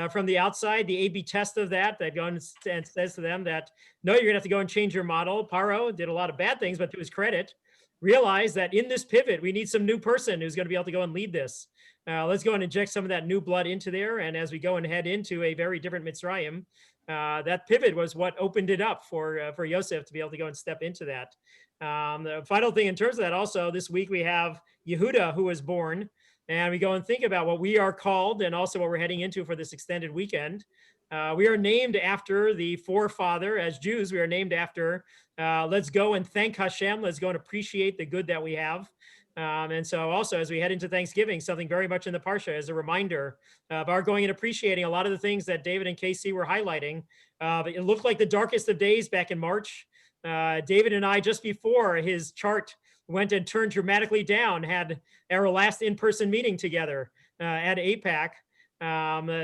from the outside, the A/B test of that goes and says to them that, no, you're gonna have to go and change your model. Paro did a lot of bad things, but to his credit, realized that in this pivot, we need some new person who's gonna be able to go and lead this. Let's go and inject some of that new blood into there. And as we go and head into a very different Mitzrayim, that pivot was what opened it up for Yosef to be able to go and step into that. The final thing in terms of that also, this week we have Yehuda who was born, and we go and think about what we are called and also what we're heading into for this extended weekend. We are named after the forefather. As Jews, we are named after, let's go and thank Hashem. Let's go and appreciate the good that we have. And so also as we head into Thanksgiving, something very much in the Parsha as a reminder of our going and appreciating a lot of the things that David and Casey were highlighting. It looked like the darkest of days back in March. David and I, just before his chart went and turned dramatically down, had our last in-person meeting together at APAC.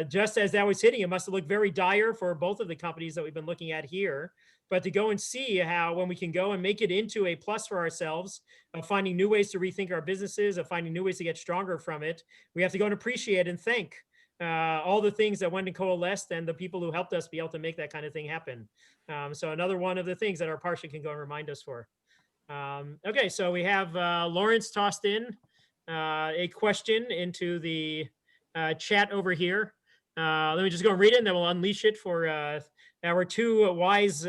Just as that was hitting, it must have looked very dire for both of the companies that we've been looking at here. But to go and see how when we can go and make it into a plus for ourselves, of finding new ways to rethink our businesses, of finding new ways to get stronger from it, we have to go and appreciate and thank all the things that went and coalesced and the people who helped us be able to make that kind of thing happen. So another one of the things that our Parsha can go and remind us for. Okay, so we have Lawrence tossed in a question into the chat over here. Let me just go and read it and then we'll unleash it for our 2 wise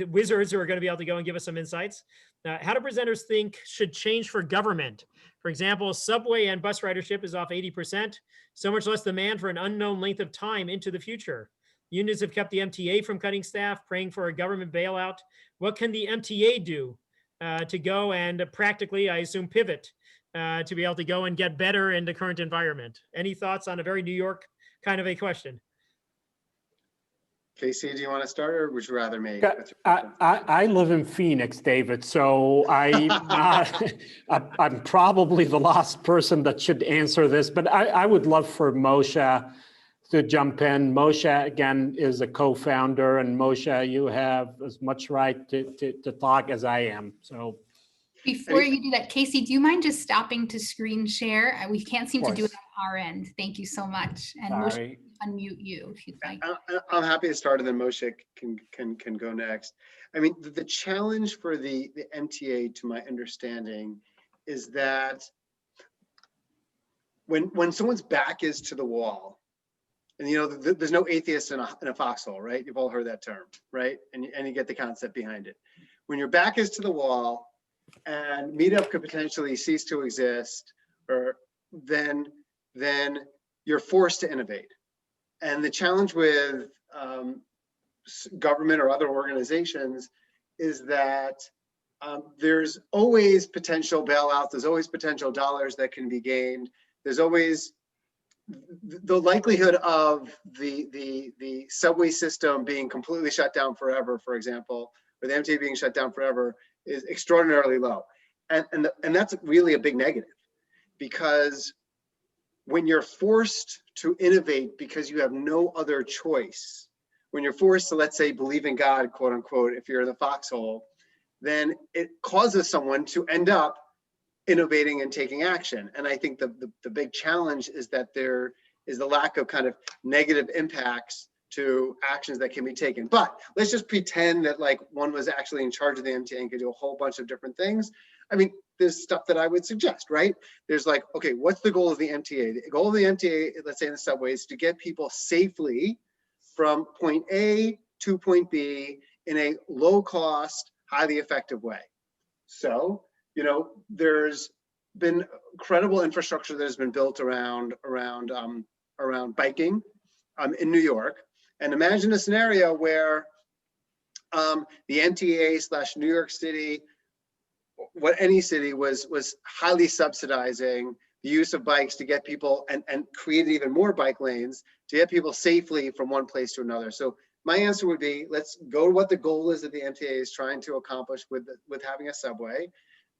wizards who are going to be able to go and give us some insights. How do presenters think should change for government? For example, subway and bus ridership is off 80%, so much less demand for an unknown length of time into the future. Unions have kept the MTA from cutting staff, praying for a government bailout. What can the MTA do to go and practically, I assume, pivot to be able to go and get better in the current environment? Any thoughts on a very New York kind of a question?
Casey, do you want to start or would you rather me?
I live in Phoenix, David, so I'm probably the last person that should answer this, but I would love for Moshe to jump in. Moshe, again, is a co-founder, and Moshe, you have as much right to talk as I am. So,
Before you do that, Casey, do you mind just stopping to screen share? We can't seem to do it
course.
on our end. Thank you so much. And Moshe,
Sorry.
unmute you if you'd like.
I'm happy to start, and then Moshe can go next. I mean, the challenge for the MTA, to my understanding, is that when someone's back is to the wall, and you know, there's no atheist in a foxhole, right? You've all heard that term, right? And you get the concept behind it. When your back is to the wall, and Meetup could potentially cease to exist, or then you're forced to innovate. And the challenge with government or other organizations is that there's always potential bailouts, there's always potential dollars that can be gained, there's always the likelihood of the subway system being completely shut down forever, for example, or the MTA being shut down forever is extraordinarily low. And that's really a big negative, because when you're forced to innovate because you have no other choice, when you're forced to, let's say, believe in God, quote unquote, if you're in the foxhole, then it causes someone to end up innovating and taking action. And I think the big challenge is that there is the lack of kind of negative impacts to actions that can be taken. But let's just pretend that like one was actually in charge of the MTA and could do a whole bunch of different things. I mean, there's stuff that I would suggest, right? There's like, okay, what's the goal of the MTA? The goal of the MTA, let's say in the subway, is to get people safely from point A to point B in a low cost, highly effective way. So, you know, there's been incredible infrastructure that has been built around biking in New York. And imagine a scenario where the MTA / New York City, any city was highly subsidizing the use of bikes to get people and created even more bike lanes to get people safely from one place to another. So my answer would be, let's go to what the goal is that the MTA is trying to accomplish with having a subway,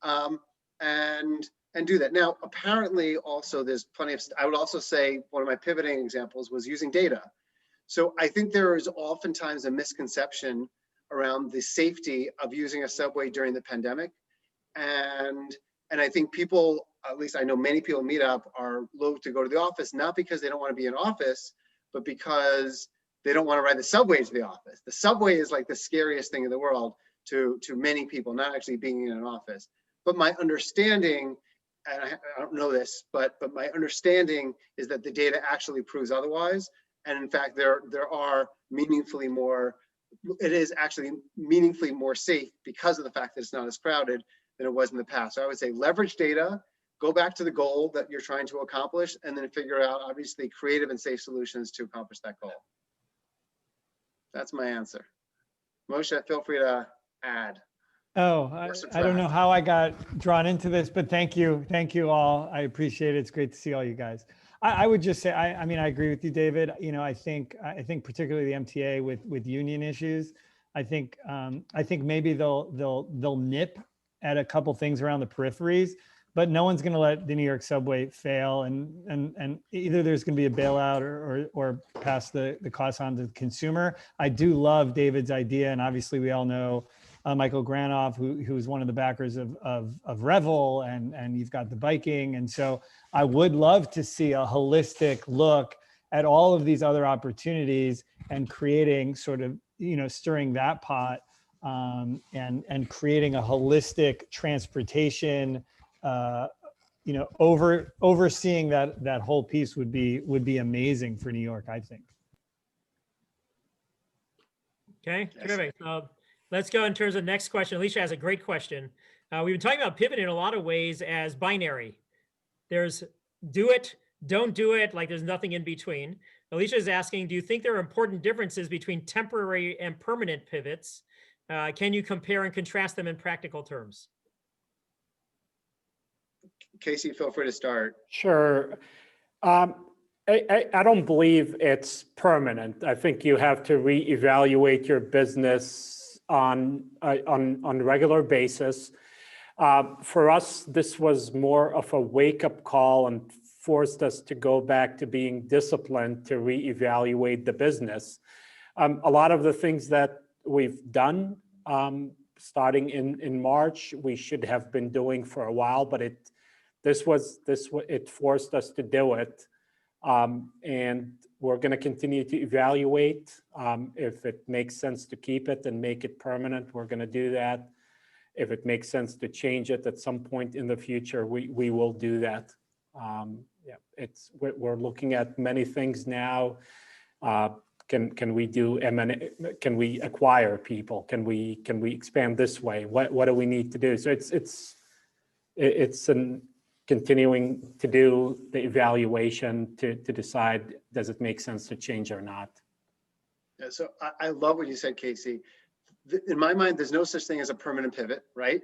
and do that. Now, apparently also there's plenty of, I would also say one of my pivoting examples was using data. So I think there is oftentimes a misconception around the safety of using a subway during the pandemic. And I think people, at least I know many people meet up, are loath to go to the office, not because they don't want to be in office, but because they don't want to ride the subway to the office. The subway is like the scariest thing in the world to many people, not actually being in an office. But my understanding, and I don't know this, but my understanding is that the data actually proves otherwise. And in fact, there are meaningfully more, it is actually meaningfully more safe because of the fact that it's not as crowded than it was in the past. So I would say leverage data, go back to the goal that you're trying to accomplish, and then figure out obviously creative and safe solutions to accomplish that goal. That's my answer. Moshe, feel free to add.
Oh, I don't know how I got drawn into this, but thank you. Thank you all. I appreciate it. It's great to see all you guys. I would just say, I mean, I agree with you, David. You know, I think particularly the MTA with union issues, I think maybe they'll nip at a couple things around the peripheries, but no one's going to let the New York subway fail. And either there's going to be a bailout or pass the costs on to the consumer. I do love David's idea. And obviously we all know Michael Granoff, who's one of the backers of Revel, and you've got the biking. And so I would love to see a holistic look at all of these other opportunities and creating sort of, you know, stirring that pot and creating a holistic transportation, you know, overseeing that whole piece would be amazing for New York, I think.
Okay, terrific. Let's go in terms of next question. Alicia has a great question. We've been talking about pivot in a lot of ways as binary. There's do it, don't do it, like there's nothing in between. Alicia is asking, do you think there are important differences between temporary and permanent pivots? Can you compare and contrast them in practical terms?
Casey, feel free to start.
Sure. I don't believe it's permanent. I think you have to reevaluate your business on a regular basis. For us, this was more of a wake-up call and forced us to go back to being disciplined to reevaluate the business. A lot of the things that we've done starting in March, we should have been doing for a while, but it forced us to do it. And we're going to continue to evaluate. If it makes sense to keep it and make it permanent, we're going to do that. If it makes sense to change it at some point in the future, we will do that. Yeah, we're looking at many things now. Can we do M&A? Can we acquire people? Can we expand this way? What do we need to do? So it's an continuing to do the evaluation to decide, does it make sense to change or not?
Yeah, so I love what you said, Casey. In my mind, there's no such thing as a permanent pivot, right?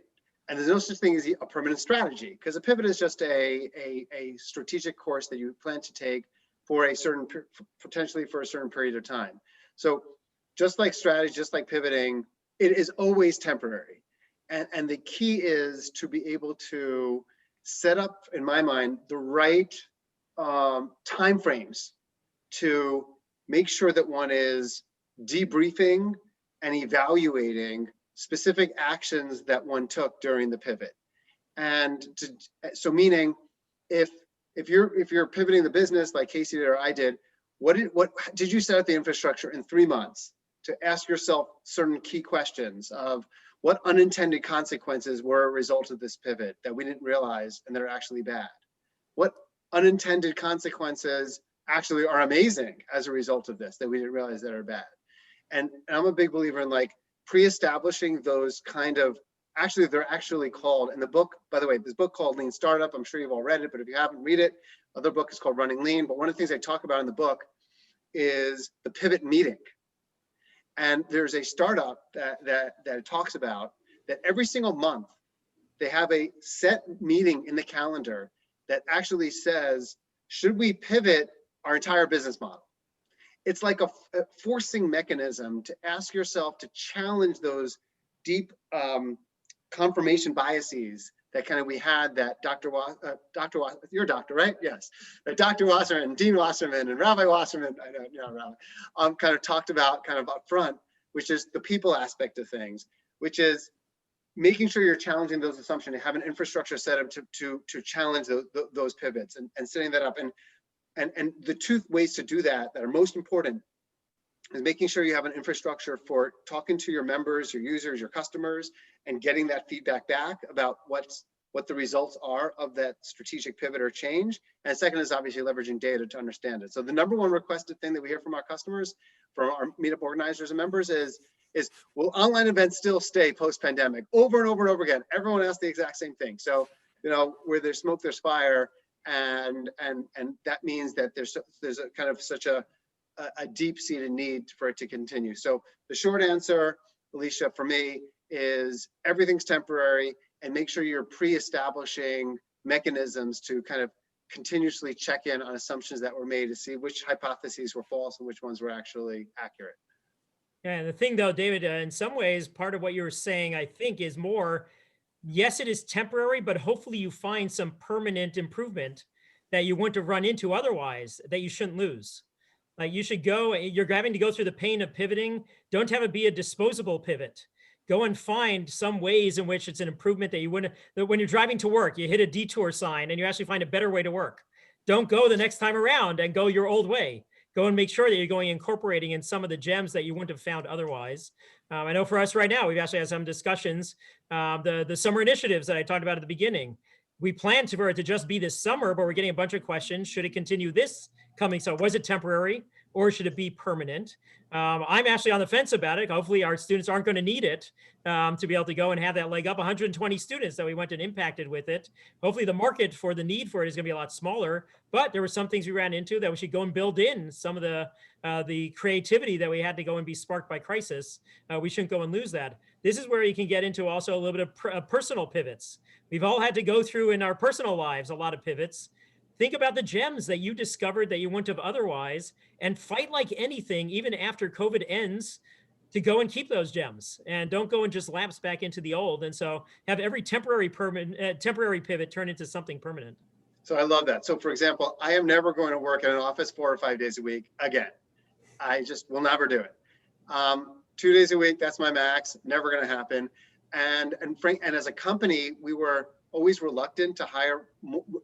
And there's no such thing as a permanent strategy, because a pivot is just a strategic course that you plan to take for a certain, potentially for a certain period of time. So just like strategy, just like pivoting, it is always temporary. And the key is to be able to set up, in my mind, the right timeframes to make sure that one is debriefing and evaluating specific actions that one took during the pivot. And so meaning if you're pivoting the business like Casey did or I did, what did you set up the infrastructure in 3 months to ask yourself certain key questions of what unintended consequences were a result of this pivot that we didn't realize and that are actually bad? What unintended consequences actually are amazing as a result of this that we didn't realize that are bad? And I'm a big believer in like pre-establishing those kind of, actually they're actually called in the book, by the way, this book called Lean Startup, I'm sure you've all read it, but if you haven't, read it. Other book is called Running Lean, but one of the things I talk about in the book is the pivot meeting. And there's a startup that talks about that every single month, they have a set meeting in the calendar that actually says, should we pivot our entire business model? It's like a forcing mechanism to ask yourself to challenge those deep confirmation biases that kind of we had that you're a doctor, right? Yes. That Dr. Wasserman, Dean Wasserman, and Rabbi Wasserman, I know, you know, Rabbi, kind of talked about kind of up front, which is the people aspect of things, which is making sure you're challenging those assumptions and have an infrastructure set up to challenge those pivots and setting that up. And the two ways to do that are most important is making sure you have an infrastructure for talking to your members, your users, your customers, and getting that feedback back about what the results are of that strategic pivot or change. And second is obviously leveraging data to understand it. So the number one requested thing that we hear from our customers, from our meetup organizers and members is will online events still stay post-pandemic? Over and over and over again, everyone asks the exact same thing. So, you know, where there's smoke, there's fire. And that means that there's a kind of such a deep-seated need for it to continue. So the short answer, Alicia, for me is everything's temporary, and make sure you're pre-establishing mechanisms to kind of continuously check in on assumptions that were made to see which hypotheses were false and which ones were actually accurate.
Yeah, and the thing though, David, in some ways, part of what you were saying, I think, is more, yes, it is temporary, but hopefully you find some permanent improvement that you wouldn't have run into otherwise that you shouldn't lose. Like you should go, you're having to go through the pain of pivoting. Don't have it be a disposable pivot. Go and find some ways in which it's an improvement that you wouldn't, that when you're driving to work, you hit a detour sign and you actually find a better way to work. Don't go the next time around and go your old way. Go and make sure that you're going incorporating in some of the gems that you wouldn't have found otherwise. I know for us right now, we've actually had some discussions, the summer initiatives that I talked about at the beginning. We planned for it to just be this summer, but we're getting a bunch of questions. Should it continue this coming? So was it temporary or should it be permanent? I'm actually on the fence about it. Hopefully our students aren't going to need it to be able to go and have that leg up. 120 students that we went and impacted with it. Hopefully the market for the need for it is going to be a lot smaller, but there were some things we ran into that we should go and build in some of the creativity that we had to go and be sparked by crisis. We shouldn't go and lose that. This is where you can get into also a little bit of personal pivots. We've all had to go through in our personal lives a lot of pivots. Think about the gems that you discovered that you wouldn't have otherwise, and fight like anything, even after COVID ends, to go and keep those gems and don't go and just lapse back into the old. And so have every temporary pivot turn into something permanent.
So I love that. So for example, I am never going to work in an office 4 or 5 days a week again. I just will never do it. 2 days a week, that's my max, never going to happen. And as a company, we were always reluctant to hire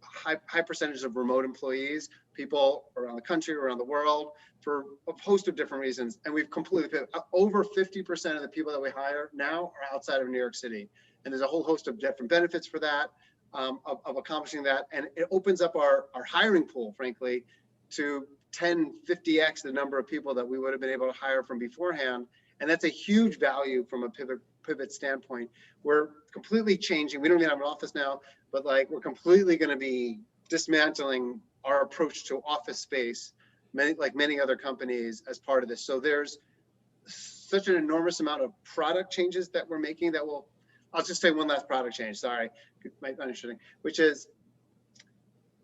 high percentage of remote employees, people around the country, around the world, for a host of different reasons. And we've completely pivoted. Over 50% of the people that we hire now are outside of New York City. And there's a whole host of different benefits for that, of accomplishing that. And it opens up our hiring pool, frankly, to 10, 50x the number of people that we would have been able to hire from beforehand. And that's a huge value from a pivot standpoint. We're completely changing. We don't even have an office now, but like we're completely going to be dismantling our approach to office space, like many other companies, as part of this. So there's such an enormous amount of product changes that we're making that will, I'll just say one last product change, sorry, might not interesting, which is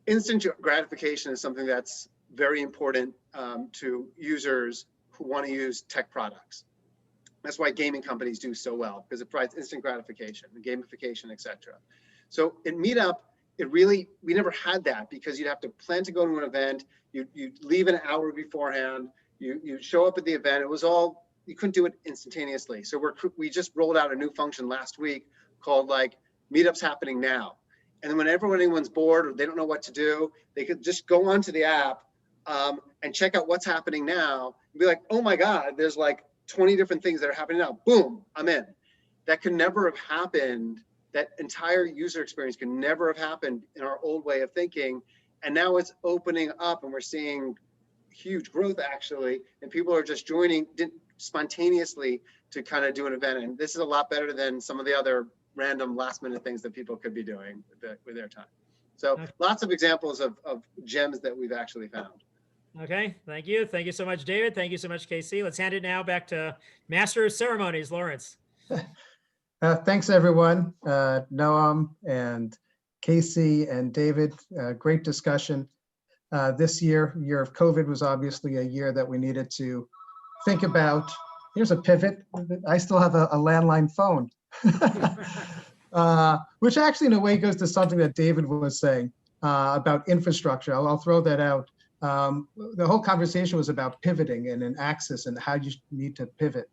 instant gratification is something that's very important to users who want to use tech products. That's why gaming companies do so well, because it provides instant gratification, gamification, etc. So in Meetup, we never had that, because you'd have to plan to go to an event, you leave an hour beforehand, you show up at the event. It was all, you couldn't do it instantaneously. So we just rolled out a new function last week called like Meetup's happening now. And then whenever anyone's bored or they don't know what to do, they could just go onto the app and check out what's happening now and be like, oh my God, there's like 20 different things that are happening now. Boom, I'm in. That could never have happened. That entire user experience could never have happened in our old way of thinking. And now it's opening up and we're seeing huge growth actually. And people are just joining spontaneously to kind of do an event. And this is a lot better than some of the other random last minute things that people could be doing with their time. So lots of examples of gems that we've actually found.
Okay, thank you. Thank you so much, David. Thank you so much, Casey. Let's hand it now back to Master of Ceremonies, Lawrence.
Thanks, everyone. Noam and Casey and David, great discussion. This year of COVID, was obviously a year that we needed to think about. Here's a pivot. I still have a landline phone, which actually in a way goes to something that David was saying about infrastructure. I'll throw that out. The whole conversation was about pivoting and an axis and how you need to pivot.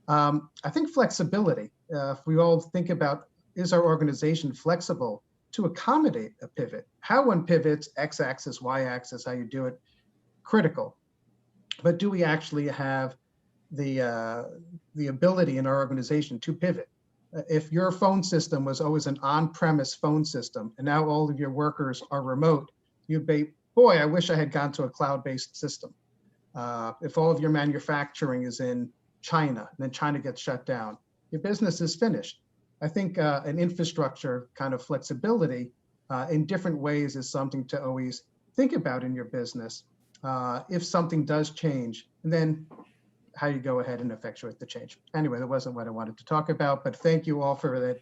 I think flexibility, if we all think about, is our organization flexible to accommodate a pivot? How one pivots, x-axis, y-axis, how you do it, critical. But do we actually have the ability in our organization to pivot? If your phone system was always an on-premise phone system and now all of your workers are remote, you'd be, boy, I wish I had gone to a cloud-based system. If all of your manufacturing is in China, and then China gets shut down, your business is finished. I think an infrastructure kind of flexibility in different ways is something to always think about in your business. If something does change, and then how you go ahead and effectuate the change. Anyway, that wasn't what I wanted to talk about, but thank you all for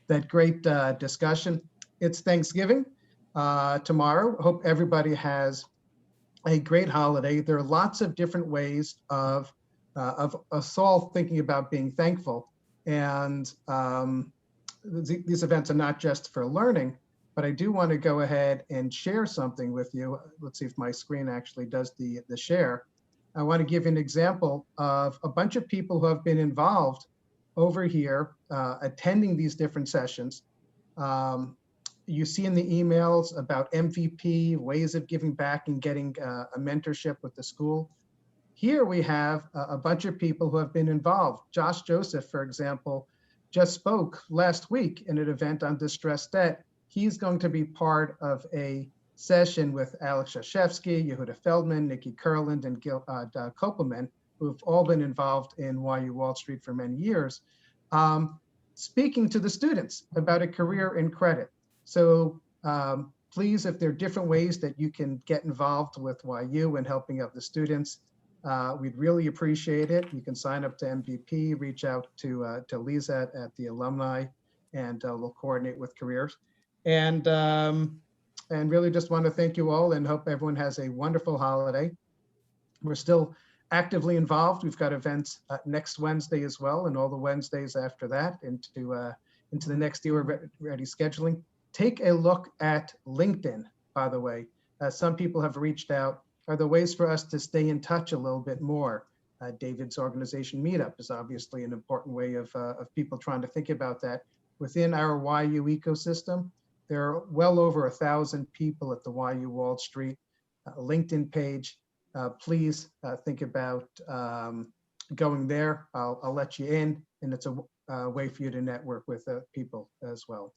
that great discussion. It's Thanksgiving tomorrow. Hope everybody has a great holiday. There are lots of different ways of us all thinking about being thankful. And these events are not just for learning, but I do want to go ahead and share something with you. Let's see if my screen actually does the share. I want to give you an example of a bunch of people who have been involved over here attending these different sessions. You see in the emails about MVP, ways of giving back and getting a mentorship with the school. Here we have a bunch of people who have been involved. Josh Joseph, for example, just spoke last week in an event on distressed debt. He's going to be part of a session with Alex Shashevsky, Yehuda Feldman, Nikki Kurland, and Gil Kopelman, who've all been involved in YU Wall Street for many years, speaking to the students about a career in credit. So please, if there are different ways that you can get involved with YU and helping out the students, we'd really appreciate it. You can sign up to MVP, reach out to Lisa at the alumni, and we'll coordinate with careers. And really just want to thank you all and hope everyone has a wonderful holiday. We're still actively involved. We've got events next Wednesday as well, and all the Wednesdays after that into the next year. We're ready scheduling. Take a look at LinkedIn, by the way. Some people have reached out. Are there ways for us to stay in touch a little bit more? David's organization Meetup is obviously an important way of people trying to think about that. Within our YU ecosystem, there are well over 1,000 people at the YU Wall Street LinkedIn page. Please think about going there. I'll let you in, and it's a way for you to network with people as well.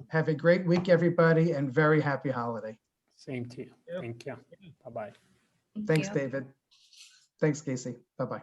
Have a great week, everybody, and very happy holiday.
Same to you.
Yep.
Thank you. Bye-bye.
Thanks,
you.
David. Thanks, Casey. Bye-bye.